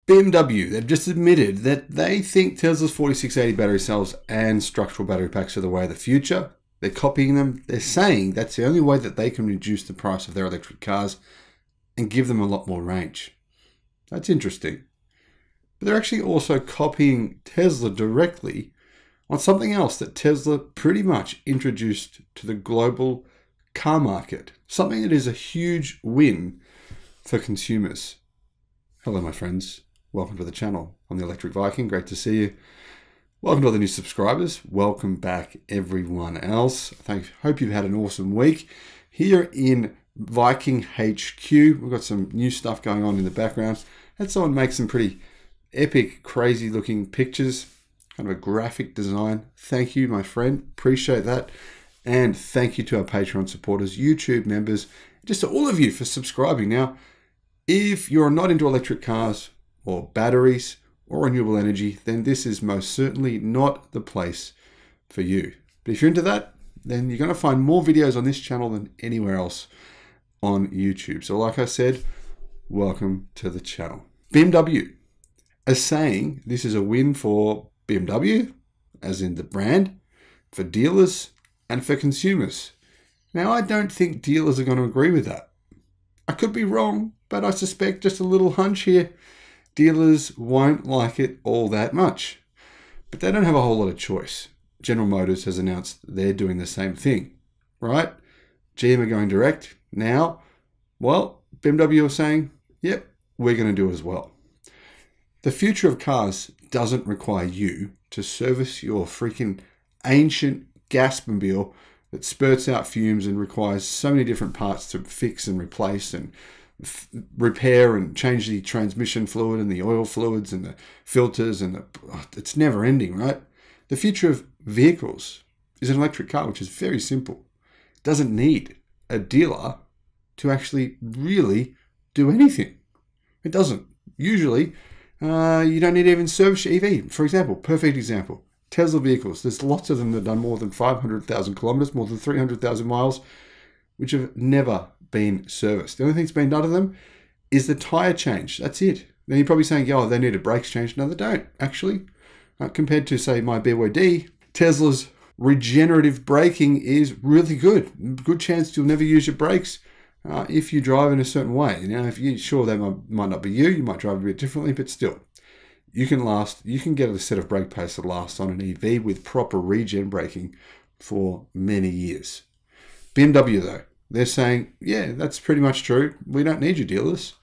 BMW, they've just admitted that they think Tesla's 4680 battery cells and structural battery packs are the way of the future. They're copying them. They're saying that's the only way that they can reduce the price of their electric cars and give them a lot more range. That's interesting. But they're actually also copying Tesla directly on something else that Tesla pretty much introduced to the global car market. Something that is a huge win for consumers. Hello, my friends. Welcome to the channel. I'm the Electric Viking. Great to see you. Welcome to all the new subscribers. Welcome back, everyone else. Hope you've had an awesome week. Here in Viking HQ, we've got some new stuff going on in the background. Had someone make some pretty epic, crazy looking pictures. Kind of a graphic design. Thank you, my friend. Appreciate that. And thank you to our Patreon supporters, YouTube members, just to all of you for subscribing. Now, if you're not into electric cars or batteries or renewable energy, then this is most certainly not the place for you. But if you're into that, then you're going to find more videos on this channel than anywhere else on YouTube. So like I said, welcome to the channel. BMW is saying this is a win for BMW, as in the brand, for dealers, and for consumers. Now, I don't think dealers are going to agree with that. I could be wrong, but I suspect, just a little hunch here, dealers won't like it all that much. But they don't have a whole lot of choice. General Motors has announced they're doing the same thing, right? GM are going direct. Now, well, BMW are saying, yep, we're going to do it as well. The future of cars doesn't require you to service your freaking ancient gasmobile that spurts out fumes and requires so many different parts to fix and replace and repair and change the transmission fluid and the oil fluids and the filters and it's never ending, right? The future of vehicles is an electric car, which is very simple. It doesn't need a dealer to actually really do anything. It doesn't. Usually, you don't need to even service your EV. For example, perfect example, Tesla vehicles. There's lots of them that have done more than 500,000 kilometers, more than 300,000 miles, which have never been serviced. The only thing that's been done to them is the tire change. That's it. Now you're probably saying, oh, they need a brakes change. No, they don't, actually. Compared to, say, my BYD, Tesla's regenerative braking is really good. Good chance you'll never use your brakes if you drive in a certain way. Now, if you're sure that might not be you might drive a bit differently, but still, you can get a set of brake pads that lasts on an EV with proper regen braking for many years. BMW, though, they're saying, yeah, that's pretty much true. We don't need your dealers.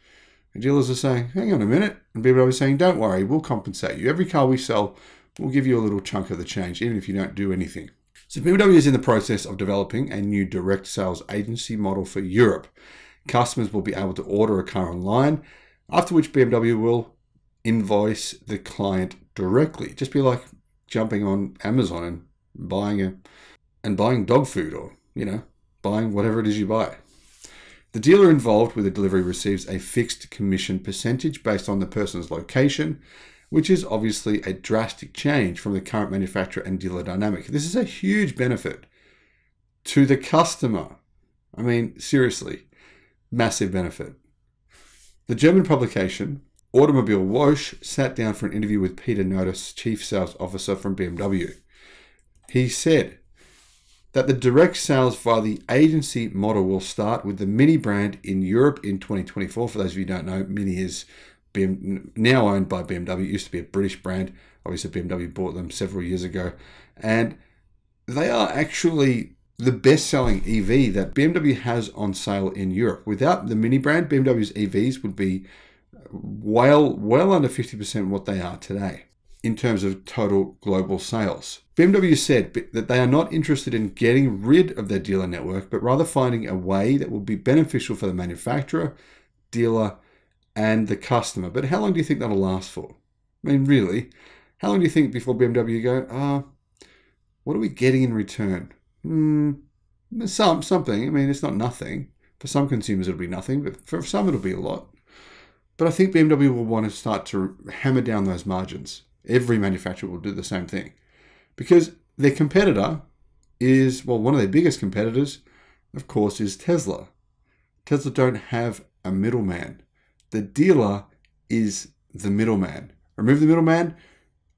The dealers are saying, hang on a minute. And BMW is saying, don't worry, we'll compensate you. Every car we sell, we'll give you a little chunk of the change, even if you don't do anything. So BMW is in the process of developing a new direct sales agency model for Europe. Customers will be able to order a car online, after which BMW will invoice the client directly. Just be like jumping on Amazon and buying dog food, or, buying whatever it is you buy. The dealer involved with the delivery receives a fixed commission percentage based on the person's location, which is obviously a drastic change from the current manufacturer and dealer dynamic. This is a huge benefit to the customer. I mean, seriously, massive benefit. The German publication Automobile Wash sat down for an interview with Peter Notice, Chief Sales Officer from BMW. He said that the direct sales via the agency model will start with the Mini brand in Europe in 2024. For those of you who don't know, Mini is now owned by BMW. It used to be a British brand. Obviously, BMW bought them several years ago. And they are actually the best-selling EV that BMW has on sale in Europe. Without the Mini brand, BMW's EVs would be well under 50% what they are today in terms of total global sales. BMW said that they are not interested in getting rid of their dealer network, but rather finding a way that will be beneficial for the manufacturer, dealer, and the customer. But how long do you think that'll last for? I mean, really, how long do you think before BMW go, what are we getting in return? Something. I mean, it's not nothing. For some consumers, it'll be nothing, but for some, it'll be a lot. But I think BMW will want to start to hammer down those margins. Every manufacturer will do the same thing, because their competitor is, well, one of their biggest competitors, of course, is Tesla. Tesla don't have a middleman. The dealer is the middleman. Remove the middleman,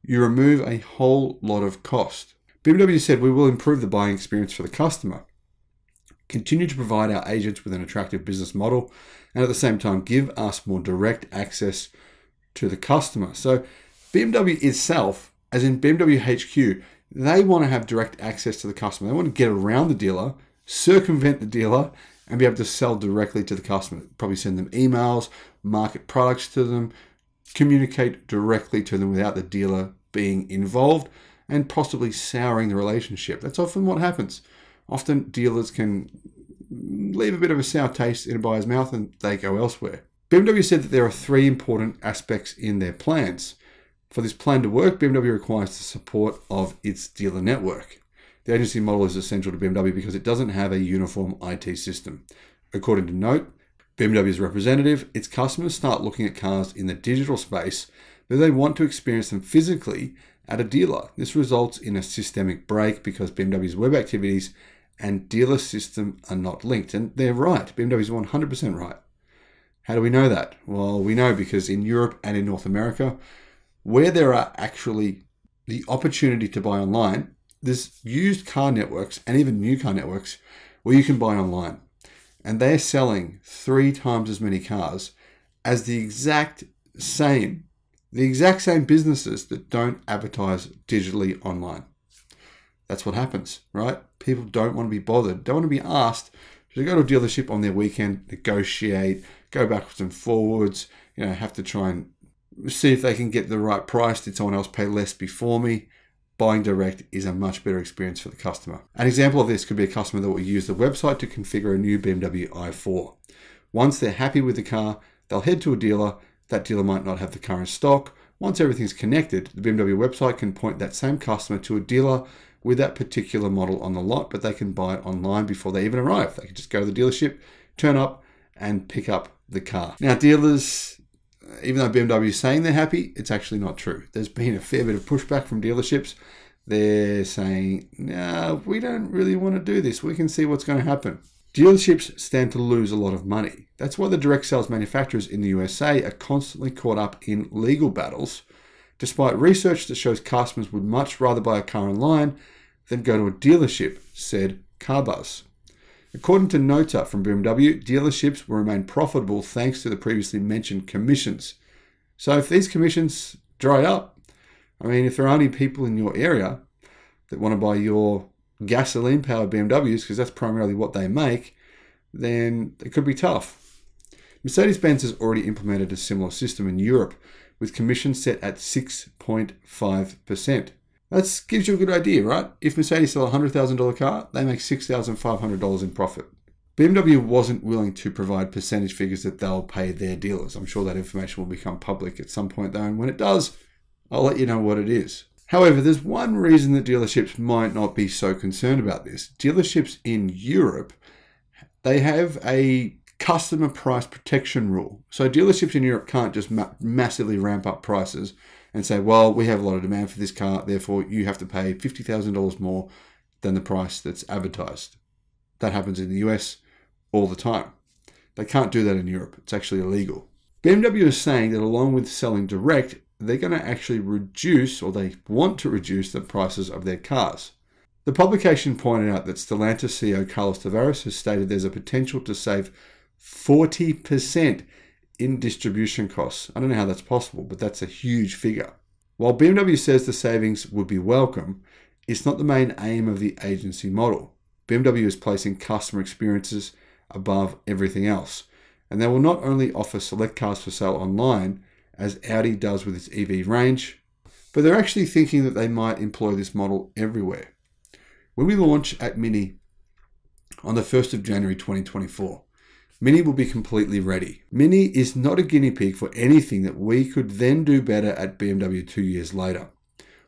you remove a whole lot of cost. BMW said, we will improve the buying experience for the customer, continue to provide our agents with an attractive business model, and at the same time, give us more direct access to the customer. So BMW itself, as in BMW HQ, they want to have direct access to the customer. They want to get around the dealer, circumvent the dealer, and be able to sell directly to the customer. Probably send them emails, market products to them, communicate directly to them without the dealer being involved and possibly souring the relationship. That's often what happens. Often dealers can leave a bit of a sour taste in a buyer's mouth and they go elsewhere. BMW said that there are 3 important aspects in their plans. For this plan to work, BMW requires the support of its dealer network. The agency model is essential to BMW because it doesn't have a uniform IT system. According to Note, BMW's representative, its customers start looking at cars in the digital space, but they want to experience them physically at a dealer. This results in a systemic break because BMW's web activities and dealer system are not linked. And they're right. BMW is 100% right. How do we know that? Well, we know because in Europe and in North America, where there are actually the opportunity to buy online, there's used car networks and even new car networks where you can buy online. And they're selling 3 times as many cars as the exact same businesses that don't advertise digitally online. That's what happens, right? People don't want to be bothered, don't want to be asked to go to a dealership on their weekend, negotiate, go backwards and forwards, have to try and see if they can get the right price. Did someone else pay less before me? Buying direct is a much better experience for the customer. An example of this could be a customer that will use the website to configure a new BMW i4. Once they're happy with the car, they'll head to a dealer. That dealer might not have the car in stock. Once everything's connected, the BMW website can point that same customer to a dealer with that particular model on the lot, but they can buy it online before they even arrive. They can just go to the dealership, turn up, and pick up the car. Now, dealers, even though BMW is saying they're happy, it's actually not true. There's been a fair bit of pushback from dealerships. They're saying, no, we don't really want to do this. We can see what's going to happen. Dealerships stand to lose a lot of money. That's why the direct sales manufacturers in the USA are constantly caught up in legal battles, despite research that shows customers would much rather buy a car online than go to a dealership, said CarBuzz. According to Nota from BMW, dealerships will remain profitable thanks to the previously mentioned commissions. So if these commissions dried up, if there are only people in your area that want to buy your gasoline-powered BMWs, because that's primarily what they make, then it could be tough. Mercedes-Benz has already implemented a similar system in Europe, with commissions set at 6.5%. That gives you a good idea, right? If Mercedes sell a $100,000 car, they make $6,500 in profit. BMW wasn't willing to provide percentage figures that they'll pay their dealers. I'm sure that information will become public at some point though, and when it does, I'll let you know what it is. However, there's one reason that dealerships might not be so concerned about this. Dealerships in Europe, they have a customer price protection rule. So dealerships in Europe can't just massively ramp up prices and say, well, we have a lot of demand for this car, therefore you have to pay $50,000 more than the price that's advertised. That happens in the US all the time. They can't do that in Europe. It's actually illegal. BMW is saying that along with selling direct, they're going to actually reduce, or they want to reduce, the prices of their cars. The publication pointed out that Stellantis CEO Carlos Tavares has stated there's a potential to save 40% in distribution costs. I don't know how that's possible, but that's a huge figure. While BMW says the savings would be welcome, it's not the main aim of the agency model. BMW is placing customer experiences above everything else, and they will not only offer select cars for sale online, as Audi does with its EV range, but they're actually thinking that they might employ this model everywhere. When we launch at Mini on the 1st of January 2024, Mini will be completely ready. Mini is not a guinea pig for anything that we could then do better at BMW 2 years later.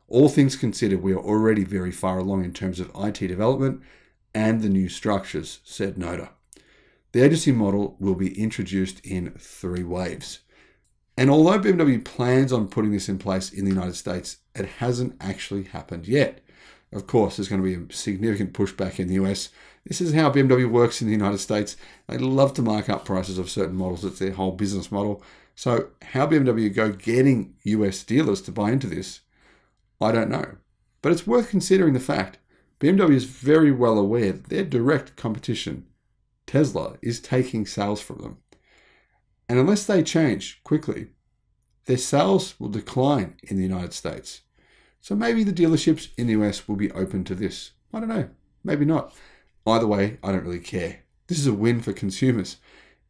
All things considered, we are already very far along in terms of IT development and the new structures, said Noda. The agency model will be introduced in 3 waves. And although BMW plans on putting this in place in the United States, it hasn't actually happened yet. Of course, there's going to be a significant pushback in the US. This is how BMW works in the United States. They love to mark up prices of certain models. It's their whole business model. So how BMW go getting US dealers to buy into this, I don't know. But it's worth considering the fact BMW is very well aware that their direct competition, Tesla, is taking sales from them. And unless they change quickly, their sales will decline in the United States. So maybe the dealerships in the US will be open to this. I don't know. Maybe not. Either way, I don't really care. This is a win for consumers.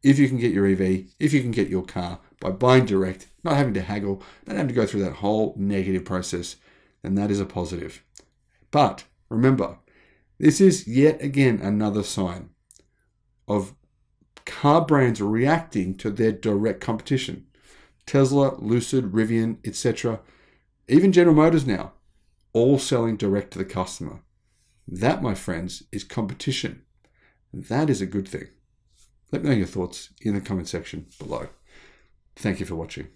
If you can get your EV, if you can get your car by buying direct, not having to haggle, not having to go through that whole negative process, then that is a positive. But remember, this is yet again another sign of car brands reacting to their direct competition. Tesla, Lucid, Rivian, etc., even General Motors now, all selling direct to the customer. That, my friends, is competition. That is a good thing. Let me know your thoughts in the comment section below. Thank you for watching.